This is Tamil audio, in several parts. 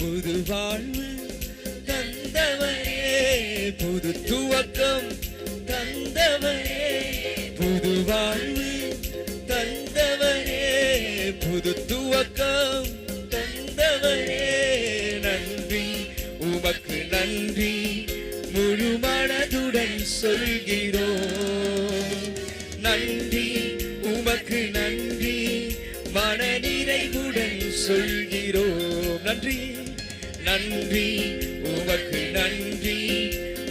புது வாழ்வு தந்தவரே, புது துவக்கம் தந்தவரே, புது வாழ்வு தந்தவரே, புது துவக்கம் தந்தவரே. நன்றி உமக்கு நன்றி முழு மனதுடன் சொல்கிறோம். நன்றி உமக்கு நன்றி மனநிறைவுடன் சொல்கிறோம். நன்றி நன்றி உமக்கு நன்றி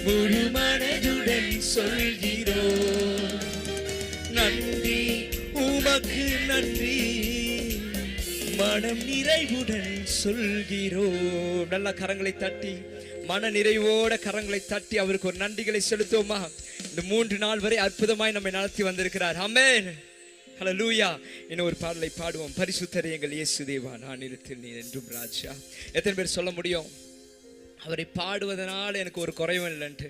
முழு மனதுடன் சொல்கிறோம். நன்றி உமக்கு நன்றி மனம் நிறைவுடன் சொல்கிறோம். நல்ல கரங்களை தட்டி மன நிறைவோட கரங்களை தட்டி அவருக்கு ஒரு நன்றிகளை செலுத்துவோமா? இந்த 3 நாள் வரை அற்புதமாய் நம்மை நடத்தி வந்திருக்கிறார். ஆமென், ஹல்லேலூயா. இன்னும் ஒரு பாடலை பாடுவோம். பரிசுத்தரே எங்கள் இயேசு தேவா, நான் இடத்தில் நீர் என்றும் ராஜா. எத்தனை பேர் சொல்ல முடியும் அவரை பாடுவதனால எனக்கு ஒரு குறைவும் இல்லைன்ட்டு?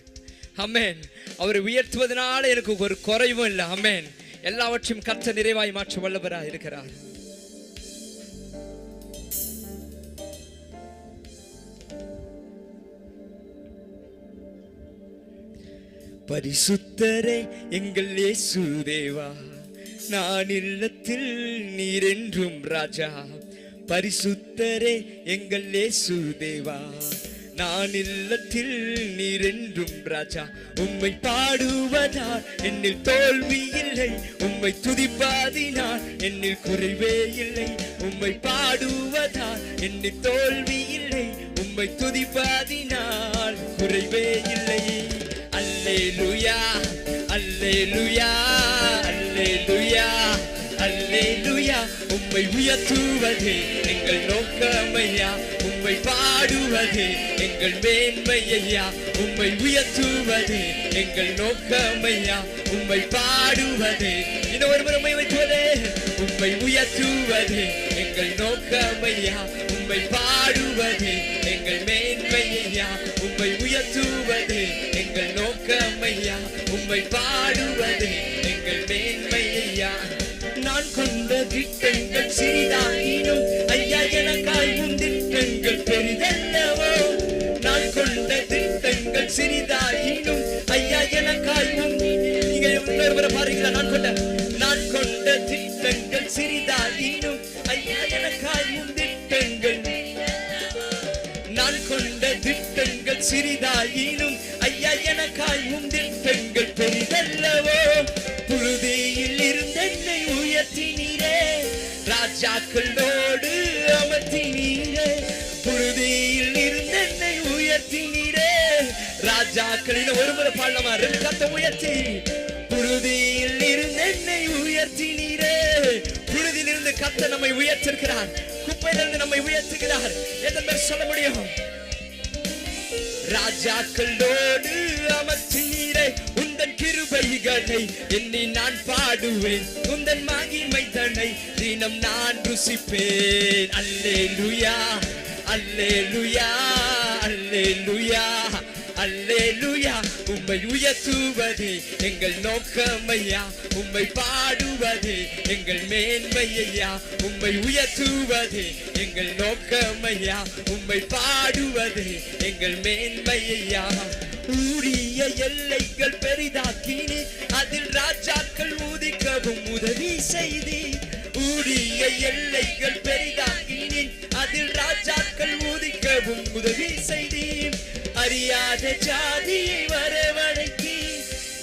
ஆமென். அவரை உயர்த்துவதனால எனக்கு ஒரு குறைவும் இல்லை. ஆமென். எல்லாவற்றையும் கர்த்தர் நிறைவாய் மாற்ற வல்லவராய் இருக்கிறார். பரிசுத்தரே எங்கள் இயேசு தேவா, நான் இல்லத்தில் நீர் என்றும் ராஜா. பரிசுத்தரே எங்கள் இயேசு தேவா, நான் இல்லத்தில் நீர் என்றும் ராஜா. உம்மை பாடுவதால் என்னில் தோல்வி இல்லை, உம்மை துதிப்பதினால் என்னில் குறைவே இல்லை. உம்மை பாடுவதால் என்னில் தோல்வி இல்லை, உம்மை துதிப்பதினால் குறைவே இல்லை. அல்லேலூயா அல்லேலூயா அல்லேலூயா அல்லேலூயா. உம்மை உயர்த்துவதே எங்கள் நோக்கமையா, உம்மை பாடுவதே எங்கள் மேன்மையா. உம்மை உயர்த்துவதே எங்கள் நோக்கமையா, உம்மை பாடுவதே. இன்னும் ஒரு முறை வைத்துவதே. உம்மை உயர்த்துவதே எங்கள் நோக்கமையா, உம்மை பாடுவதே எங்கள் மேன்மையா. உம்மை உயர்த்துவதே எங்கள் நோக்கமையா, உம்மை பாடுவதே எங்கள் மேன்மையா. நான் கொண்ட திட்டங்கள் சிறிதாயினும் ஐயா எனக்காய் உன் திட்டங்கள் பெரிதல்லவோ. நான் கொண்ட திட்டங்கள் சிறிதாயினும் ஐயா எனக்காய் உன். நீங்க இன்னொரு பாருங்களா? நான் கொண்ட திட்டங்கள் சிறிதாயினும் ஐயா எனக்காய் உன் திட்டங்கள். நான் கொண்ட திட்டங்கள் சிறிதாயினும் ஐயா எனக்காய் உன் திட்டங்கள் பெரிதல்லவோ. புழுதியில் இருந்தென்னை உயர்த்தினீரே, ராஜாக்களோடு அமர்த்தினீரே. புழுதியில் இருந்தென்னை உயர்த்தினீரே, ராஜாக்களின். ஒரு முறை பாடலாமா? 2 கரத்தை உயர்த்தி. புழுதியில் இருந்தென்னை உயர்த்தினீரே. புழுதியிலிருந்து கர்த்தர் நம்மை உயர்த்திருக்கிறார், குப்பையிலிருந்து நம்மை உயர்த்துகிறார். எத்தனை பேர் சொல்ல முடியும்? ராஜாக்களோடு அமர்த்தினீரே, உந்தன் கிருபைகளை எண்ணி நான் பாடுவேன், உந்தன் மகிமை தன்னை தினம் நான் ருசிப்பேன். அல்லேலூயா அல்லேலூயா அல்லேலூயா அல்லேலூயா. உம்மை உயர்த்துவதே எங்கள் நோக்கமையா, உம்மை பாடுவதே எங்கள் மேன்மையா. உம்மை உயர்த்துவதே எங்கள் நோக்கமையா, உம்மை பாடுவதே எங்கள் மேன்மையா. ஊரிய எல்லைகள் பெரிதாக்கினி, அதில் ராஜாக்கள் ஊதிக்கவும் உதவி செய்தி. ஊரிய எல்லைகள் பெரிதாக்கினி, அதில் ராஜாக்கள் ஊதிக்கவும் உதவி செய்தி. அறியாத ஜாதியை வரவழைக்கி,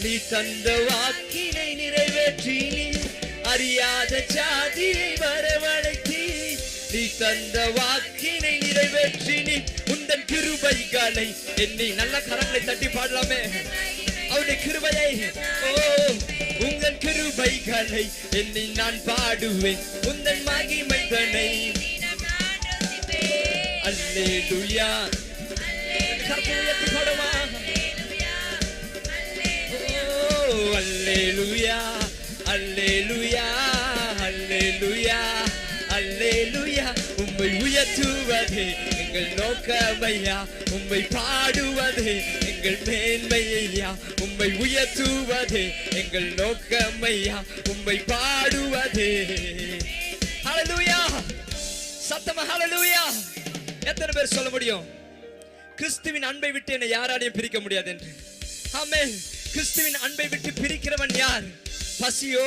நீ தந்த வாக்கினை நிறைவேற்றி. அறியாத ஜாதியை வரவழைக்கி, நீ தந்த வாக்கினை நிறைவேற்றி. உந்தன் கிருபைகளை என்னை. நல்ல கரங்களை தட்டி பாடலாமே அவருடைய கிருபையை. ஓ, உங்கள் கிருபைகளை என்னை நான் பாடுவேன், உந்தன் மகிமை தன்னை. அல்லேலூயா. அல்லேலூயா அல்லேலூயா அல்லேலூயா அல்லேலூயா. உம்மை உயர்த்துவதே எங்கள் நோக்கமையா, உம்மை பாடுவதே எங்கள் மேன்மையா. உம்மை உயர்த்துவதே எங்கள் நோக்கமையா, உம்மை பாடுவதே. ஹல்லேலூயா. சத்தமா ஹல்லேலூயா. எத்தனை பேர் சொல்ல முடியும் கிறிஸ்துவின் அன்பை விட்டு என்னை யாராலையும் பிரிக்க முடியாது என்று? ஆமென். கிறிஸ்துவின் அன்பை விட்டு பிரிக்கிறவன் யார்? பசியோ,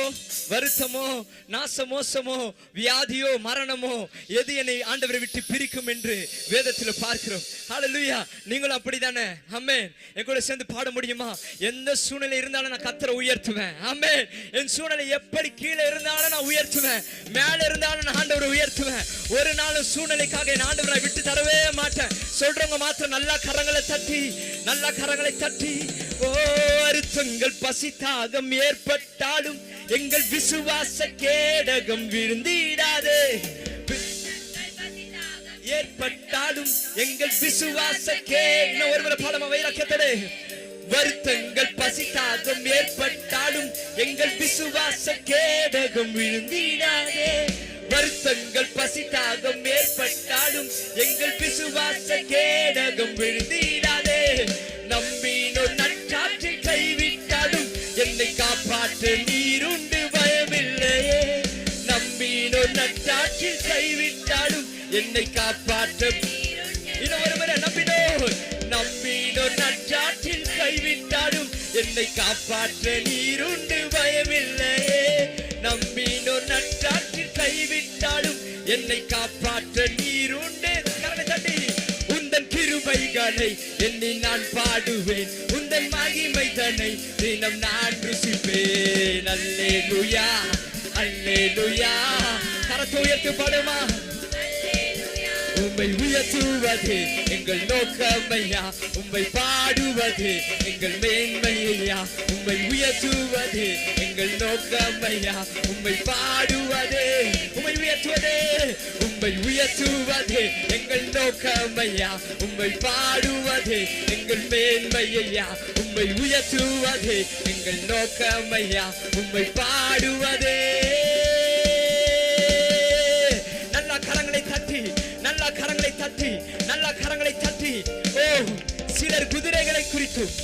வருத்தமோ, நாசமோசமோ, வியாதியோ, மரணமோ எது என்னை ஆண்டவரை விட்டு பிரிக்கும் என்று வேதத்தில் பார்க்கிறோம். ஹல்லேலூயா. நீங்களும் அப்படிதானே? ஆமென். என் கூட சேர்ந்து பாட முடியுமா? எந்த சூழ்நிலை இருந்தாலும் நான் கர்த்தரை உயர்த்துவேன். ஆமென். என் சூழ்நிலை எப்படி கீழே இருந்தாலும் நான் உயர்த்துவேன், மேல இருந்தாலும் நான் ஆண்டவரை உயர்த்துவேன். ஒரு நாளும் சூழ்நிலைக்காக என் ஆண்டவரை விட்டு தரவே மாட்டேன். சொல்றவங்க மாத்திரம் நல்லா கரங்களை தட்டி, நல்லா கரங்களை தட்டி. ஓ, அறுத்தங்கள் பசி தாகம் ஏற்பட்டாலும் எங்கள் விசுவாச கேடகம் விழுந்திடாதே. ஏற்பட்டாலும் எங்கள் விசுவாச ஒருவரை பாடமா வைராக்கியத்தோடு. வருத்தங்கள் பசி தாகம் ஏற்பட்டாலும் எங்கள் விசுவாச கேடகம் விழுந்திடாதே. வருத்தங்கள் பசி தாகம் ஏற்பட்டாலும் எங்கள் விசுவாச கேடகம் விழுந்திடாதே. நம்பினோர் நற்றாற்றில் கைவிட்டாலும் என்னை காப்பாற்ற நீருண்டு பயமில்லையே. நம்பினோர் நற்றாற்றில் கைவிட்டாலும் என்னை காப்பாற்ற ஒருவரை நம்பினோர் நற்றாற்றில் கைவிட்டாலும் என்னை காப்பாற்ற நீருண்டு பயமில்லையே. நம்பினோர் நற்றாற்றில் கைவிட்டாலும் என்னை காப்பாற்ற நீருண்டு. கரங்களை தட்டி. உந்தன் கிருபைகளை எண்ணி நான் பாடுவேன், உந்தன் மகிமை தன்னை தினம் நான் ருசிப்பேன். அல்லேலூயா, அல்லேலூயா. கரத்தை உயர்த்தி பாடுமா? உம்மை உயர்த்துவது எங்கள் நோக்கமையா, உம்மை பாடுவது எங்கள் மேன்மையா. உம்மை உயர்த்துவது எங்கள் நோக்கமையா, உம்மை பாடுவது, உம்மை உயர்த்துவது, உம்மை உயர்த்துவது எங்கள் நோக்கமையா, உம்மை பாடுவது எங்கள் மேன்மையா. உம்மை உயர்த்துவது எங்கள் நோக்கமையா, உம்மை பாடுவதே. நல்லா கரங்களை தட்டி, நல்லா கரங்களை தட்டி, நல்லா கரங்களை தட்டி. ஓ, சிலர் குதிரைகளை குறித்தும்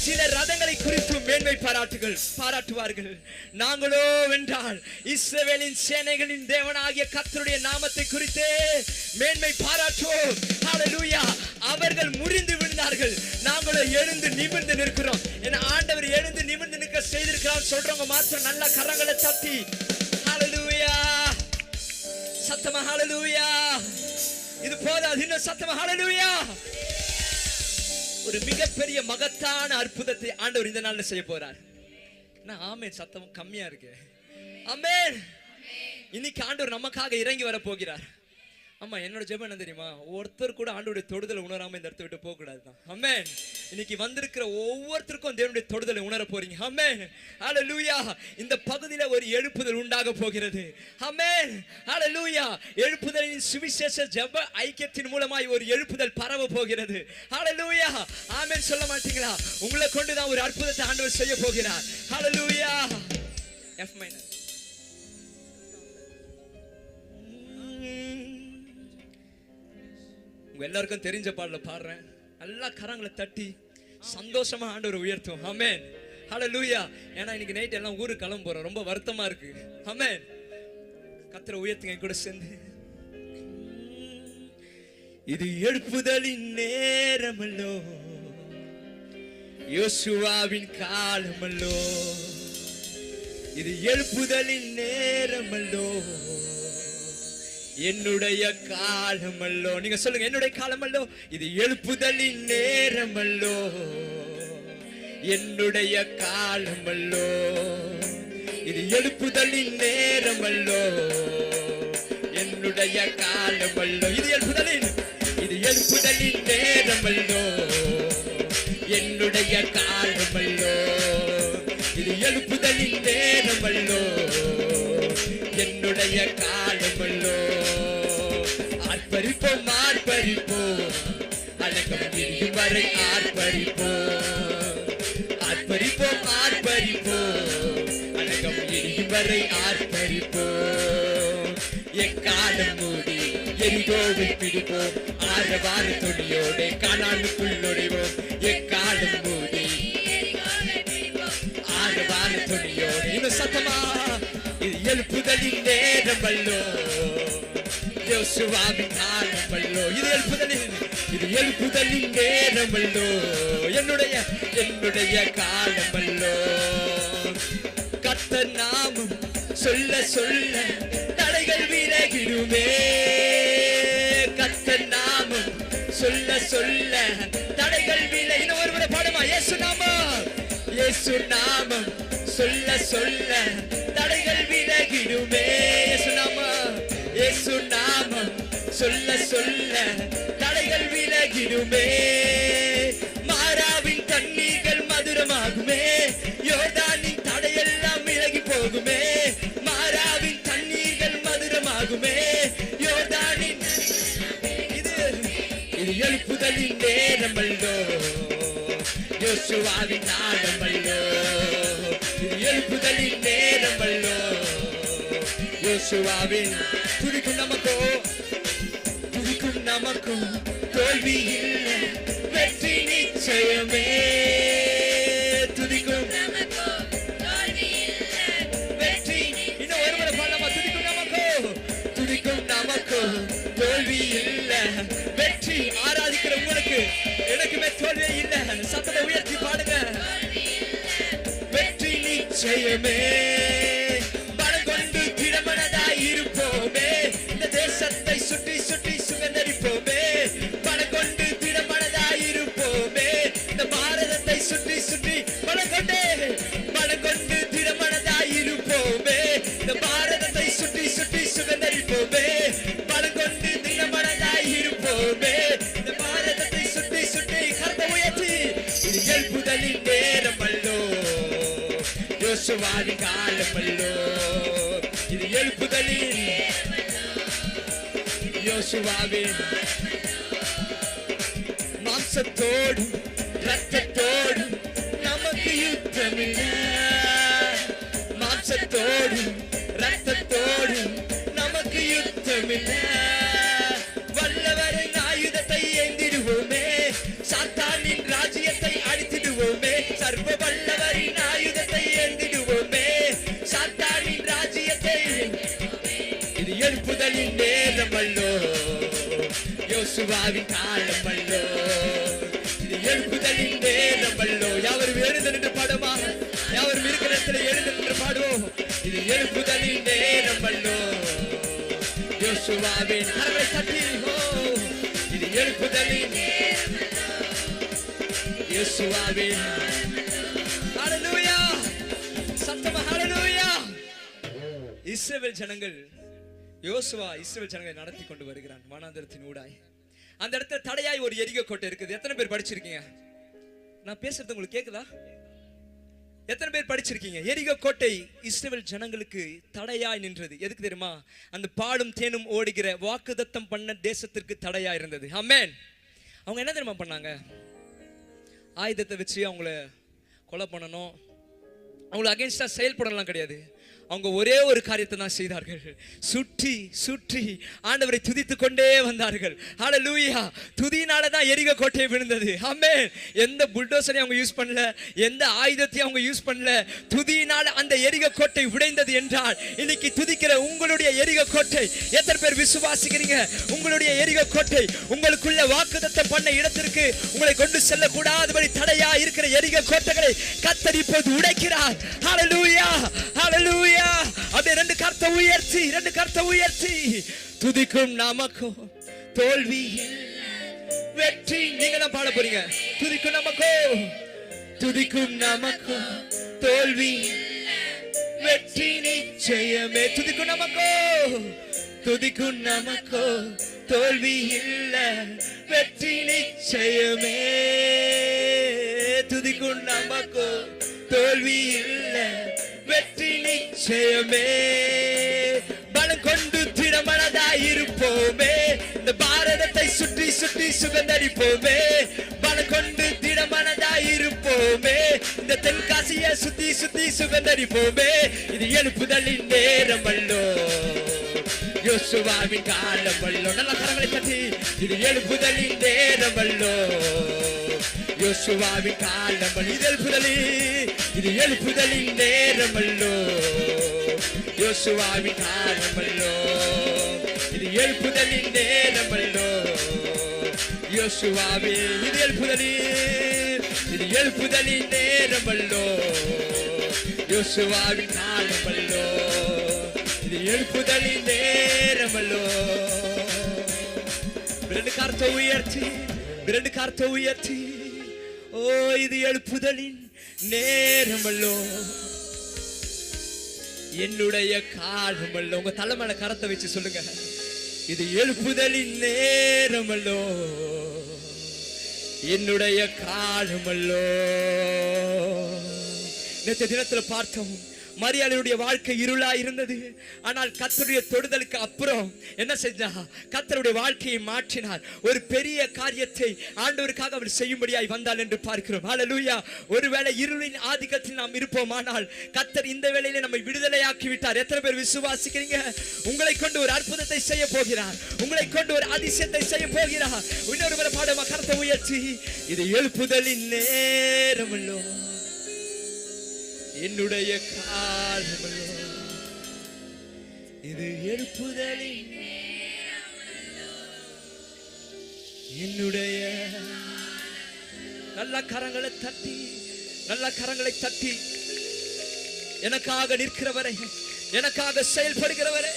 சிலர் ரதங்களை குறித்தும் மேன்மை பாராட்டுவார்கள். நாங்களோ வென்றால் இஸ்ரவேலின் சேனைகளின் தேவனாகிய கர்த்தருடைய நாமத்தை குறித்தே மேன்மை பாராட்டுவோம். ஹல்லேலூயா. அவர்கள் முறிந்து விழுந்தார்கள், நாங்களோ எழுந்து நிமிர்ந்து நிற்கிறோம். என ஆண்டவர் எழுந்து நிமிர்ந்து நிற்க செய்திருக்கிறார். சொல்றவங்க மாத்திரம் நல்ல கரங்களை தட்டி ஹல்லேலூயா. சத்தமா ஹல்லேலூயா. இது போதாது, இன்னும் சத்தமா ஹல்லேலூயா. ஒரு மிகப்பெரிய மகத்தான அற்புதத்தை ஆண்டவர் இந்த நாள்ல செய்ய போறார். ஆமென். சத்தம் கம்மியா இருக்கு. ஆமென். இன்னைக்கு ஆண்டவர் நமக்காக இறங்கி வர போகிறார். ஆமா, என்னோட ஜெபம் என்ன தெரியுமா? ஒருத்தர் கூட ஆண்டவருடைய தொடுதலை உணராம இந்த இடத்தை விட்டு போக கூடாதுதான். ஆமென். இன்னைக்கு வந்திருக்கிற ஒவ்வொருத்தருக்கும் தேவனுடைய தொடுதலை உணர போறீங்க. ஆமென். ஹல்லேலூயா. இந்த பகுதியில ஒரு எழுப்புதல் உண்டாக போகிறது. ஆமென். ஹல்லேலூயா. எழுப்புதலின் சுவிசேஷ ஜெப ஐக்கியத்தின் மூலமாய் ஒரு எழுப்புதல் பரவ போகிறது. ஹல்லேலூயா. ஆமென் சொல்ல மாட்டீங்களா? உங்களை கொண்டு தான் ஒரு அற்புதத்தை ஆண்டவர் செய்ய போகிறார். ஹல்லேலூயா. F minor. எல்லாருக்கும் தெரிஞ்ச பாடல பாடுறேன். நல்லா கரங்களை தட்டி சந்தோஷமா ஆண்டவரை உயர்த்தும். ஆமென். ஹல்லேலூயா. ஏன்னா இன்னைக்கு நைட் எல்லாம் ஊருக்கு கிளம்ப போறோம். ரொம்ப வருத்தமா இருக்கு. ஆமென். கர்த்தரை உயர்த்துங்க கூட சேர்ந்து. இது எழுப்புதலின் நேரமல்லோ, யோசுவாவின் காலமல்லோ. இது எழுப்புதலின் நேரமல்லோ, என்னுடைய காலமல்லோ. நீங்க சொல்லுங்க, என்னுடைய காலமல்லோ. இது எழுப்புதலின் நேரமல்லோ, என்னுடைய காலமல்லோ. இது எழுப்புதலின் நேரமல்லோ, என்னுடைய காலமல்லோ. இது எழுப்புதலின் நேரமல்லோ, என்னுடைய காலமல்லோ. இது எழுப்புதலின் நேரமல்லோ, என்னுடைய காலமல்லோ. ஆர்ப்பரிப்போம், ஆர்ப்பரிப்போம், அலங்கம் விரியும் வரை ஆர்ப்பரிப்போம். ஆர்ப்பரிப்போம், ஆர்ப்பரிப்போம், அலங்கம் விரியும் வரை ஆர்ப்பரிப்போம். எக்காலம் மூடி எரிகோவில் பிடிப்போம், ஆரவார துணியோடு கானானுக்குள் நுழைவோம். எக்காலம் மூடி ஆரவார துணியோடு. இன்னும் சத்தமா. இது எழுப்புதலின் நேரமல்லோ, யோசுவாவின் காலமல்லோ. இது எழுப்புதலின் நேரமல்லோ. என்னுடைய காலமல்லோ. கர்த்தர் நாமம் சொல்ல சொல்ல தடைகள் விலகிடுமே. கர்த்தர் நாமம் சொல்ல சொல்ல தடைகள் விலகி. இன்னும் ஒருமுறை பாடுமா? இயேசு நாமம் சொல்ல சொல்ல தடைகள் விலகிடுமே. இயேசு நாமம் சொல்ல சொல்ல தடைகள் விலகிடுமே. மாறாவின் தண்ணீர்கள் மதுரமாகுமே. யோர்தானின் தடையெல்லாம் விலகி போகுமே. மாறாவின் தண்ணீர்கள் மதுரமாகுமே. யோர்தானின் இது எழுப்புதலின் நேரமல்லோ. யோசுவாவின் நாடமல்லோ. இது எழுப்புதலின் நேரமல்லோ. யோசுவாவின் துதிக்கும் நமக்கோ தோல்வி இல்லை, வெற்றி நிச்சயமே. துதிக்கும் வெற்றி. இன்னும் ஒருமுறை பாடலாமா? துதிக்கும் நமக்கோ தோல்வி இல்லை, வெற்றி. ஆராதிக்கிற உங்களுக்கு எனக்குமே தோல்வியே இல்லை. சத்தத்தை உயர்த்தி பாடுங்க. வெற்றி நிச்சயமே. பலம் கொண்டு திடமனதாய் இருப்போமே. இந்த தேசத்தை சுற்றி சுற்றி சுகந்தரிப்போமே. பலம் கொண்டு திடமனதாய் இருப்போமே. இந்த பாரதத்தை சுற்றி சுற்றி பலம் கொண்டு திடமனதாய் இருப்போமே. இந்த பாரதத்தை சுற்றி சுற்றி சுகந்தரிப்போமே. பலம் கொண்டு திடமனதாய் இருப்போமே. இந்த பாரதத்தை சுற்றி சுற்றி கர்த்த உயர்த்தி. இது எழுப்புதலின் நேரமல்லோ. யோசுவாவின் காலமல்லோ. இது எழுப்புதலின் யோசுவாவின். மாம்சத்தோடும் ரத்தத்தோடும் நமக்கு யுத்தமில்லை. மாம்சத்தோடும் ரத்தத்தோடும் நமக்கு யுத்தமில்லை. வல்லவரின் ஆயுதத்தை ஏந்திடுவோமே. சாத்தானின் ராஜ்யத்தை அழித்திடுவோமே. சர்வ வல்லவரின் ஆயுதத்தை ஏந்திடுவோமே. சாத்தானின் ராஜ்யத்தை. இது எழுப்புதலின் நேரமல்லோ. யோசுவாவின் காலமல்லோ. இது எழுப்புதலின் நேரமல்லோ. யாவரும் எழுந்து நின்று பாடுமா? யாவரும் இருக்கிற இடத்துல எழுந்து நின்று பாடுவோம். இது எழுப்புதலின் நேரமல்லோ. யோசுவாவின் கரங்களை தட்டி. இது எழுப்புதலின் யோசுவாவின். ஹல்லேலூயா. சத்தமா ஹல்லேலூயா. இஸ்ரவேல் ஜனங்கள் இஸ்ரவேல் ஜனங்களை நடத்தி கொண்டு வருகிறான் வனாந்தரத்தின் ஊடாய். அந்த இடத்துல தடையாய் ஒரு எரிகோ கோட்டை இருக்குது. எத்தனை பேர் படிச்சிருக்கீங்க? நான் பேசுறது உங்களுக்கு கேக்குதா? எத்தனை பேர் படிச்சிருக்கீங்க? எரிகோ கோட்டை இஸ்ரவேல் ஜனங்களுக்கு தடையாய் நின்றது. எதுக்கு தெரியுமா? அந்த பாலும் தேனும் ஓடுகிற வாக்குத்தத்தம் பண்ண தேசத்திற்கு தடையாய் இருந்தது. ஆமென். அவங்க என்ன தெரியுமா பண்ணாங்க? ஆயுதத்தை வச்சு அவங்கள கொலை பண்ணணும், அவங்கள அகைன்ஸ்டா செயல்படலாம் கிடையாது. அவங்க ஒரே ஒரு காரியத்தை தான் செய்தார்கள். சுற்றி சுற்றி ஆண்டவரை துதித்து கொண்டே வந்தார்கள். ஹல்லேலூயா. துதியினால தான் எரிகோ கோட்டை விழுந்தது. ஆமென். எந்த புல்டோசரையும் அவங்க யூஸ் பண்ணல, எந்த ஆயுதத்தையும் அவங்க யூஸ் பண்ணல. துதியினால அந்த எரிகோ கோட்டை உடைந்தது என்றால் இன்னைக்கு துதிக்கிற உங்களுடைய எரிகோ கோட்டை எத்தனை பேர் விசுவாசிக்கிறீங்க? உங்களுடைய எரிகோ கோட்டை உங்களுக்குள்ள வாக்குத்தத்தம் பண்ண இடத்திற்கு உங்களை கொண்டு செல்ல கூடாதபடி தடையா இருக்கிற எரிகோ கோட்டைகளை கர்த்தர் இப்போது உடைக்கிறார். ஹல்லேலூயா. ஹல்லேலூயா. அப்படியே ரெண்டு கரத்தை உயர்த்தி துதிக்கும் நமக்கோ தோல்வி வெற்றி. நீங்க தான் பாட போறீங்க. துதிக்கும் நமக்கோ தோல்வி வெற்றி நிச்சயமே. துதிக்கும் நமக்கோ தோல்வி இல்ல, வெற்றி நிச்சயமே. துதிக்கும் நமக்கோ தோல்வி இல்ல, வெற்றி நிச்சயமே. பலம் கொண்டு திடமனதாய் இருப்போமே. இந்த பாரதத்தை சுற்றி சுற்றி சுகந்தரிப்போமே. பலம் கொண்டு திடமனதாய் இருப்போமே. இந்த தென்காசியை சுத்தி சுத்தி சுகந்தரிப்போமே. இது எழுப்புதலின் நேரமல்லோ. யோசுவாவின் காலமல்லோ. நல்ல கரங்களை தட்டி. இது எழுப்புதலின் நேரமல்லோ. யோசுவாவின் காலமல்லோ. இது எழுப்புதலின் நேரமல்லோ. யோசுவாவின் காலமல்லோ. இது இது எழுப்புதலின் நேரமல்லோ யோசுவாவே, இது எழுப்புதலின் நேரமல்லோ யோசுவாவின் காலமல்லோ, இது எழுப்புதலின் நேரமல்லோ. இரண்டு கரத்தை உயர்த்தி ஓ இது எழுப்புதலின் நேரமல்லோ என்னுடைய காலமல்லோ. உங்க தலைமையில கரத்தை வச்சு சொல்லுங்க, இது எழுப்புதலின் நேரமல்லோ என்னுடைய காலமல்லோ. நேற்று தினத்துல பார்த்தோம், மரியாளுடைய வாழ்க்கை இருளா இருந்தது. ஆனால் கர்த்தருடைய தொடுதலுக்கு அப்புறம் என்ன செஞ்சா? கர்த்தருடைய வாழ்க்கையை மாற்றினார். ஒரு பெரிய காரியத்தை ஆண்டவருக்காக அவர் செய்யும்படியாய் வந்தால் என்று பார்க்கிறோம். ஹல்லேலூயா. ஒருவேளை இருளின் ஆதிக்கத்தில் நாம் இருப்போமானால் கர்த்தர் இந்த வேளையிலே நம்மை விடுதலையாக்கி விட்டார். எத்தனை பேர் விசுவாசிக்கிறீங்க? உங்களை கொண்டு ஒரு அற்புதத்தை செய்ய போகிறார், உங்களை கொண்டு ஒரு அதிசயத்தை செய்ய போகிறார். இன்னொரு முறை பாடுமா, கரத்தை உயர்த்தி, இது எழுப்புதலின் நேரமல்லோ என்னுடைய காலமல்லோ, இது எழுப்புதலின் என்னுடைய. நல்ல கரங்களை தட்டி எனக்காக நிற்கிறவரே, எனக்காக செயல்படுகிறவரே,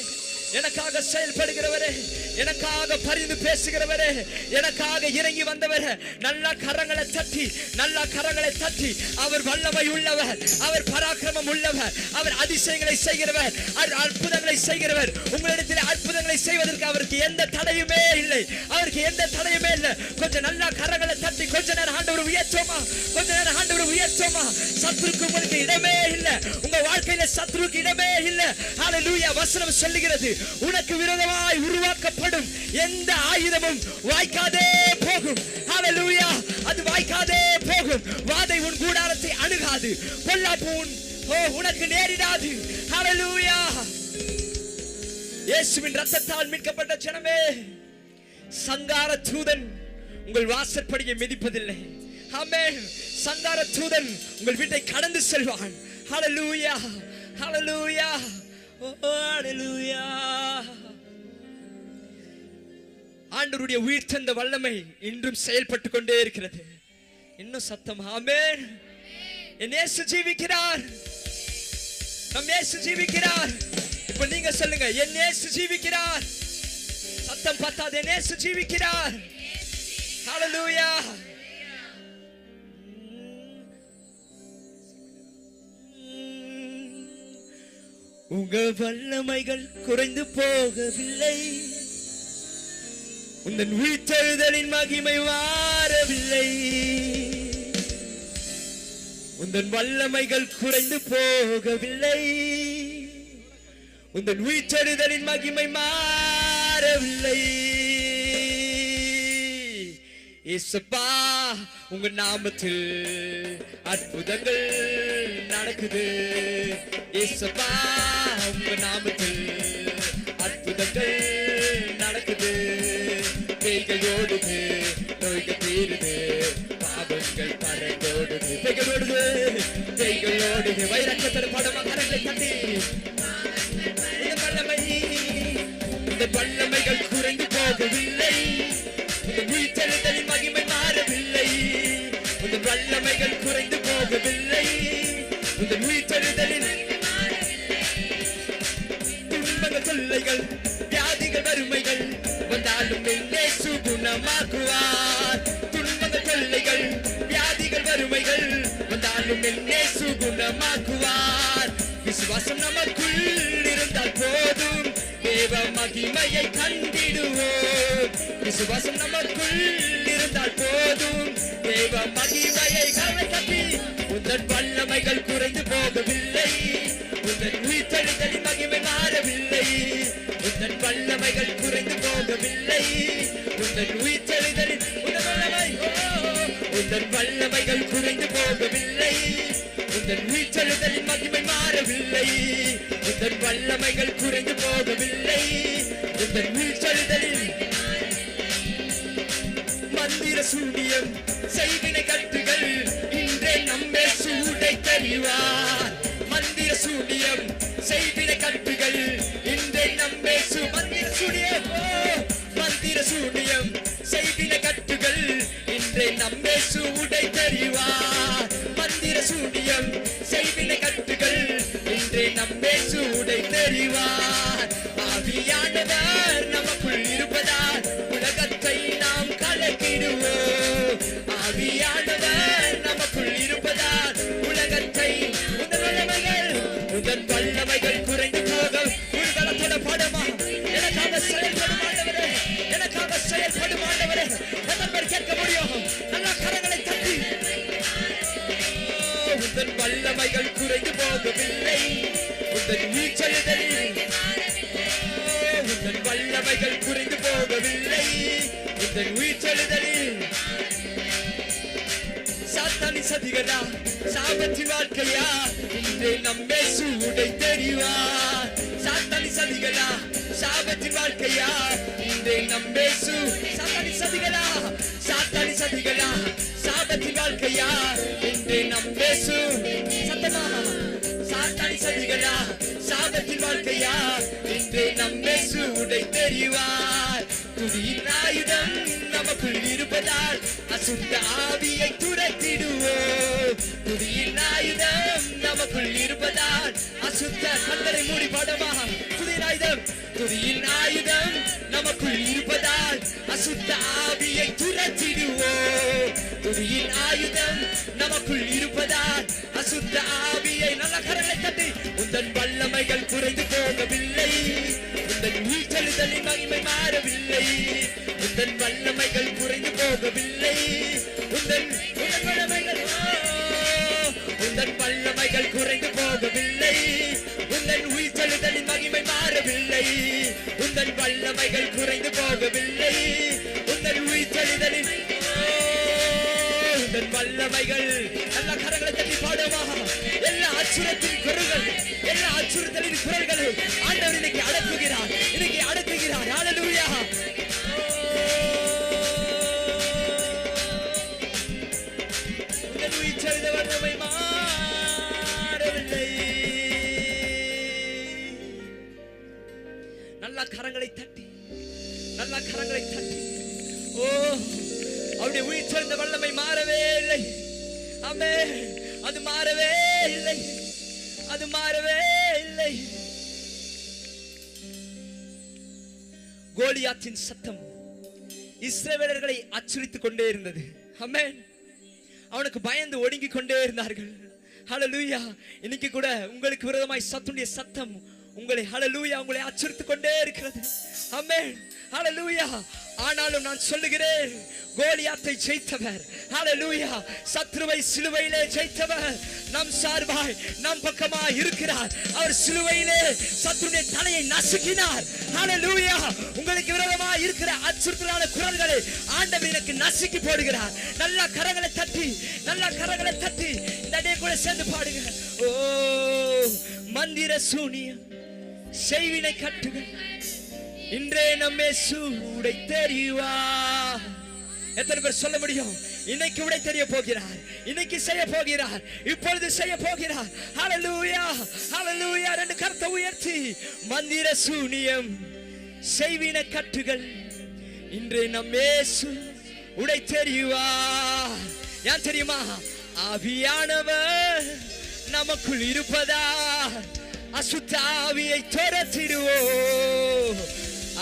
எனக்காக பரிந்து பேசுகிறவரே, எனக்காக இறங்கி வந்தவரே, நல்ல கரங்களை தட்டி அவர் வல்லமை உள்ளவர், அவர் பராக்கிரமம் உள்ளவர், அவர் அதிசயங்களை செய்கிறவர், அற்புதங்களை செய்கிறவர். உங்களிடத்தில் அற்புதங்களை செய்வதற்கு அவருக்கு எந்த தடையுமே இல்லை. கொஞ்சம் நல்ல கரங்களை தட்டி கொஞ்ச நேரம் ஆண்டவரை உயர்த்துமா. சத்துருக்கு உங்களுக்கு இடமே இல்லை, உங்க வாழ்க்கையில சத்துருக்கு இடமே இல்லை. ஹல்லேலூயா. வசனம் சொல்லுகிறது, உனக்கு விரோதமாய் உருவாக்கப்படும் எந்த ஆயுதமும் வாய்க்காதே போகும். ஹல்லேலூயா. அது வாய்க்காதே போகும். வாதை உன் கூடாரத்தை அணுகாது, பொல்லாப்பு உனக்கு நேரிடாது. ஹல்லேலூயா. இயேசுவின் இரத்தத்தால் மீட்கப்பட்ட ஜனமே, சங்கார தூதன் உங்கள் வாசற்படியை மிதிப்பதில்லை. ஆமென். சங்கார தூதன் உங்கள் வீட்டை கடந்து செல்வான். ஹல்லேலூயா. ஹல்லேலூயா. ஹல்லேலூயா. ஆண்டவருடைய உயிர்த்தெழுந்த வல்லமை இன்றும் செயல்பட்டு கொண்டே இருக்கிறது. இன்னும் சத்தம் ஆமென். என் இயேசு ஜீவிக்கிறார், நம் இயேசு ஜீவிக்கிறார். இப்ப நீங்க சொல்லுங்க, என் இயேசு ஜீவிக்கிறார். சத்தம் பத்தாது, என் இயேசு ஜீவிக்கிறார். ஹல்லேலூயா. உங்க வல்லமைகள் குறைந்து போகவில்லை, உந்தன் உயிர்த்தெழுதலின் மகிமை மாறவில்லை. உந்தன் வல்லமைகள் குறைந்து போகவில்லை, உந்தன் உயிர்த்தெழுதலின் மகிமை மாறவில்லை. இயேசுப்பா, உங்க நாமத்தில் அற்புதங்கள் நடக்குது. இயேசுப்பா, உங்க நாமத்தில் அற்புதங்கள் நடக்குது. பேய்கள் ஓடுது, நோய்கள் தீருது, பாவங்கள் பறந்தோடுது. பேய்கள் ஓடுது, வைரக்கத்தோட படமா கரங்களை தட்டி இந்த வல்லமைகள் குறைந்து போகவில்லை, இந்த உயிர்த்தெழுதலின் மகிமை மாறவில்லை. இந்த வல்லமைகள் குறைந்து போகவில்லை, இந்த உயிர்த்தெழுதலின் துன்பங்கள், தொல்லைகள், வியாதிகள், வறுமைகள் வந்தாலும் இயேசு குணமாக்குவார். துன்பங்கள், தொல்லைகள், வியாதிகள், வறுமைகள் வந்தாலும் இயேசு குணமாக்குவார். விசுவாசம் நமக்குள் இருந்தால் போதும், தேவ மகிமையை கண்டிடுவோம். விசுவாசம் நமக்குள் இருந்தால் போதும், தேவ மகிமையை கட்டி. உந்தன் வல்லமைகள் குறைந்து போகவில்லை, உந்தன் உயிர்த்தெழுதலின் மகிமை மாறவில்லை. உந்தன் வல்லமைகள் குறைந்து போகவில்லை, உந்தன் உயிர்த்தெழுதலின் உந்தன் வல்லமைகள் குறைந்து போகவில்லை, உந்தன் உயிர்த்தெழுதலின் மகிமை மாறவில்லை. உந்தன் வல்லமைகள் குறைந்து போகவில்லை, உந்தன் உயிர்த்தெழுதலின் மந்திர சூனியம் செய்வினை கட்டுகள் இன்றே நம்மே சூடை தெரிவார். மந்திர சூனியம் செய்வினை கட்டுகள் இன்றே நம்மே மந்திர சூனியம் இன்றே நம்மேசு உடை தெரிவார். மந்திர சூனியம் செய்வினை கட்டுகள் இன்றே நம்மேசு உடை தெரிவார். ஆவியானவர் நமக்குள் இருப்பதால் உலகத்தை நாம் கலக்கிடுவோம். ஆவியானவர் நமக்குள் இருப்பதால் உலகத்தை உதன் வல்லமைகள் குறைந்து போகும். உள்வலத்தோட பாடமா எனக்காக செயல்படும் ஆண்டவரே, எனக்காக செயல்படும் ஆண்டவரே. எத்தனை கேட்க முடியும்? நல்ல கரங்களை தட்டி. உதன் வல்லமைகள் குறைந்து போகவில்லை. உதன் வீச்செழுதலில் உதன் வல்லமைகள் குறைந்து போகவில்லை. உதன் வீச்செழுதலில் சாத்தானி சதிகளா சாபத்தின் வாழ்க்கையா இன்றே நம்மேசு உடை தெரிவார். சாத்தானி சதிகளா சாபத்தின் வாழ்க்கையா இன்றே நம்மேசு சாத்தானி சதிகளா சாத்தானி சதிகளா சாபத்தின் வாழ்க்கையா இன்றே நம்மேசு சத்தமா சாத்தானி சதிகளா சாபத்தின் வாழ்க்கையா இன்றே நம்மேசு உடை தெரிவார். துதியின் ஆயுதம் நமக்குள் இருப்பதால் அசுத்த ஆவியை துரத்திடுவோம். துதியின் ஆயுதம் நமக்குள் இருப்பதால் அசுத்த கண்களை மூடி பாடமா. துதியின் ஆயுதம் துதியின் ஆயுதம் நமக்குள் இருப்பதால் அசுத்த ஆவியை துரத்திடுவோம். துதியின் ஆயுதம் நமக்குள் இருப்பதால் அசுத்த ஆவியை நல்ல கரங்களை தட்டி. உந்தன் வல்லமைகள் குறைந்து போகவில்லை. உந்தன் வீச்செழுதலின் மகிமை மாறவில்லை. உந்தன் வல்லமைகள் குறைந்து போகவில்லை. உந்தன் வல்லமைகள் உந்தன் வல்லமைகள் குறைந்து போகவில்லை. உந்தன் வீச்செழுதலின் மகிமை மாறவில்லை. உந்தன் வல்லமைகள் குறைந்து போகவில்லை. உந்தன் வீச்செழுதலின் உந்தன் வல்லமைகள் நல்ல கரங்களை தட்டி பாடுமா. எல்லா அச்சுறுத்தின் குரல்கள் எல்லா அச்சுறுத்தலின் குரல்களை ஆண்டவர் இன்னைக்கு அடக்குகிறார். இன்னைக்கு அடக்குகிறார். ஹல்லேலூயா. உந்தன் வீச்செழுத வல்லமை மாறவில்லை. நல்ல கரங்களை தட்டி நல்ல கரங்களை தட்டி. ஓ அவருடைய உயிர்த்தெழுந்த வல்லமை மாறவே இல்லை. ஆமென். அது மாறவே இல்லை. அது மாறவே இல்லை. கோலியாத்தின் சத்தம் இஸ்ரவேலர்களை அச்சுறுத்திக் கொண்டே இருந்தது. ஆமென். அவனுக்கு பயந்து ஒடுங்கிக் கொண்டே இருந்தார்கள். ஹல்லேலூயா. இன்னைக்கு கூட உங்களுக்கு விரோதமாய் சத்துடைய சத்தம் உங்களை ஹல்லேலூயா உங்களை அச்சுறுத்திக் கொண்டே இருக்கிறது. ஆமென். ஹல்லேலூயா. ஆனாலும் நான் சொல்லுகிறேன், கோலியாத்தை ஜெயித்தவர் ஹல்லேலூயா சத்ருவை சிலுவையிலே ஜெயித்தவர் நம் சார்பாய் நம் பக்கமாய் இருக்கிறார். அவர் சிலுவையிலே சத்ருவின் தலையை நசுக்கினார். ஹல்லேலூயா. உங்களுக்கு விரோதமாய் இருக்கிற அச்சுறுத்தலான குரல்களை ஆண்டவர் எனக்கு நசுக்கி போடுகிறார். நல்ல கரங்களை தட்டி நல்ல கரங்களை தட்டி இந்த அடைய கூட சேர்ந்து பாடுங்க. ஓ மந்திர சூனியம் செய்வினை கட்டுகள் இன்றே நம்மே சூடை தெரிவார். எத்தனை பேர் சொல்ல முடியும்? இன்னைக்கு உடை தெரிய போகிறார். இன்னைக்கு செய்ய போகிறார். இப்பொழுது செய்ய போகிறார். ஹல்லேலூயா ஹல்லேலூயா. ரெண்டு கரத்தை உயர்த்தி மந்திர சூனியம் செய்வின கட்டுகள் இன்றே நம்மே உடை தெரிவார். ஏன் தெரியுமா? ஆவியானவர் நமக்குள் இருப்பதால் அசுத்த ஆவியை துரத்திடுவோம்.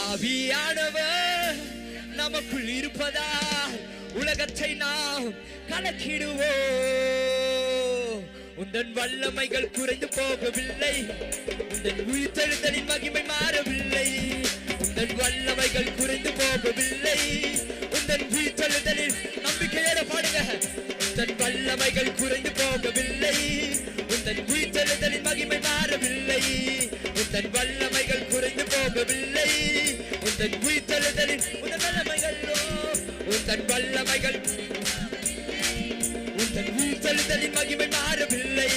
ஆவியானவர் நமக்குள் இருப்பதால் உலகத்தை நாம் கலக்கிடுவோம். உந்தன் வல்லமைகள் குறைந்து போகவில்லை. உந்தன் உயிர்த்தெழுதலின் மகிமை மாறவில்லை. உந்தன் வல்லமைகள் குறைந்து போகவில்லை. உந்தன் உயிர்த்தெழுதலின் நம்பிக்கையோட பாடுங்க. உந்தன் வல்லமைகள் குறைந்து போகவில்லை. உந்தன் உயிர்த்தெழுதலின் மகிமை மாறவில்லை. உந்தன் வல்லமைகள் குறைந்து போகவில்லை. உந்தன் உயிர்த்தெழுதலின் உந்தன் வல்லமைகள் உந்தன் வல்லமைகள் உந்தன் உயிர்த்தெழுதலின் மகிமை மாறவில்லை.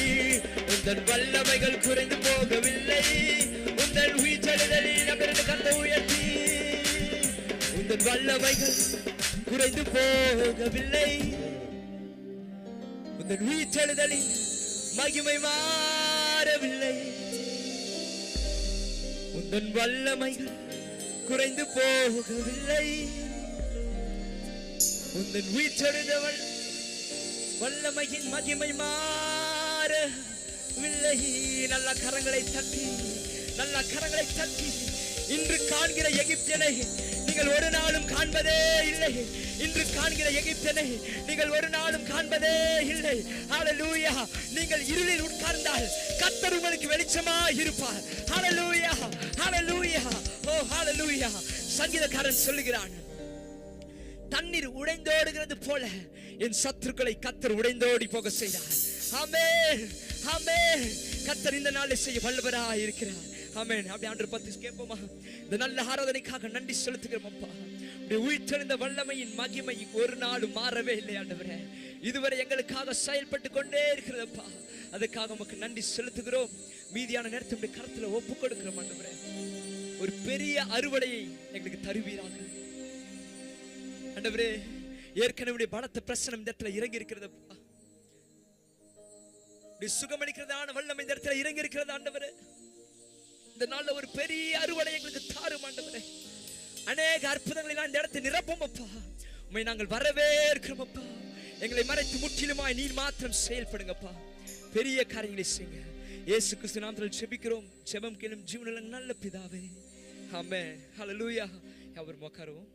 உந்தன் வல்லமைகள் குறைந்து போகவில்லை. உந்தன் உயிர்த்தெழுதலின் நம்பரது கரத்தை உயர்த்தி உந்தன் வல்லமைகள் குறைந்து போகவில்லை. உந்தன் உயிர்த்தெழுதலின் மகிமை மாறவில்லை. உந்தன் வல்லமைகள் குறைந்து போகவில்லை. உந்தன் உயிர்த்தெழுந்தவள் வல்லமையின் மகிமை மாறவில்லை. நல்ல கரங்களை தட்டி, நல்ல கரங்களை தட்டி. இன்று காண்கிற எகிப்தியனை நீங்கள் ஒரு நாளும் காண்பதே இல்லை. இன்று காண்கிற எகிப்தியனை நீங்கள் ஒரு நாளும் காண்பதே இல்லை. ஹல்லேலூயா. நீங்கள் இருளில் உட்கார்ந்தால் கர்த்தர் உங்களுக்கு வெளிச்சமாய் இருப்பார். ஹல்லேலூயா, ஹல்லேலூயா, ஓ ஹல்லேலூயா. சங்கீதக்காரன் சொல்லுகிறான், தண்ணீர் உடைந்தோடுகிறது போல என் சத்துருக்களை கர்த்தர் உடைந்தோடி போக செய்தார். ஆமென், ஆமென். கர்த்தர் இந்த நாளில் செய்ய வல்லவராய் இருக்கிறார். ஆமென். அப்படி ஆண்டவரை பத்தி கேட்போமா? இந்த நல்ல ஆராதனைக்காக நன்றி செலுத்துகிறோம் அப்பா. உயிர்த்தெழுந்த வல்லமையின் மகிமை ஒரு நாளும் மாறவே இல்லை ஆண்டவரே. இதுவரை எங்களுக்காக செயல்பட்டு கொண்டே இருக்கிறதப்பா. அதுக்காக உமக்கு நன்றி செலுத்துகிறோம். மீதியான நேரத்தை கருத்துல ஒப்பு கொடுக்கிறோம் ஆண்டவரே. ஒரு பெரிய அறுவடையை எங்களுக்கு தருவீராக ஆண்டவரே. ஏற்கனவே பலத்த பிரசனம் இந்த இடத்துல இறங்கி இருக்கிறதப்பா. சுகமளிக்கிறதான வல்லமை இந்த இடத்துல இறங்கி இருக்கிறது ஆண்டவரே. இந்த நாள்ல ஒரு பெரிய அறுவடை எங்களுக்கு தாரும் ஆண்டவரே. அநேக அற்புதங்களை நான் இந்த இடத்தை நிரப்பும் அப்பா. உம்மை நாங்கள் வரவேற்கிறோம் அப்பா. எங்களை மறைத்து முற்றிலுமாய் நீர் மாத்திரம் செயல்படுங்கப்பா. பெரிய காரியங்களை செய்யுங்க. இயேசு கிறிஸ்து நாமத்தில் ஜெபிக்கிறோம். ஜெபம் கேளும் ஜீவனுள்ள நல்ல பிதாவே. ஆமென். ஹல்லேலூயா. யாவரும் உட்காருவோம்.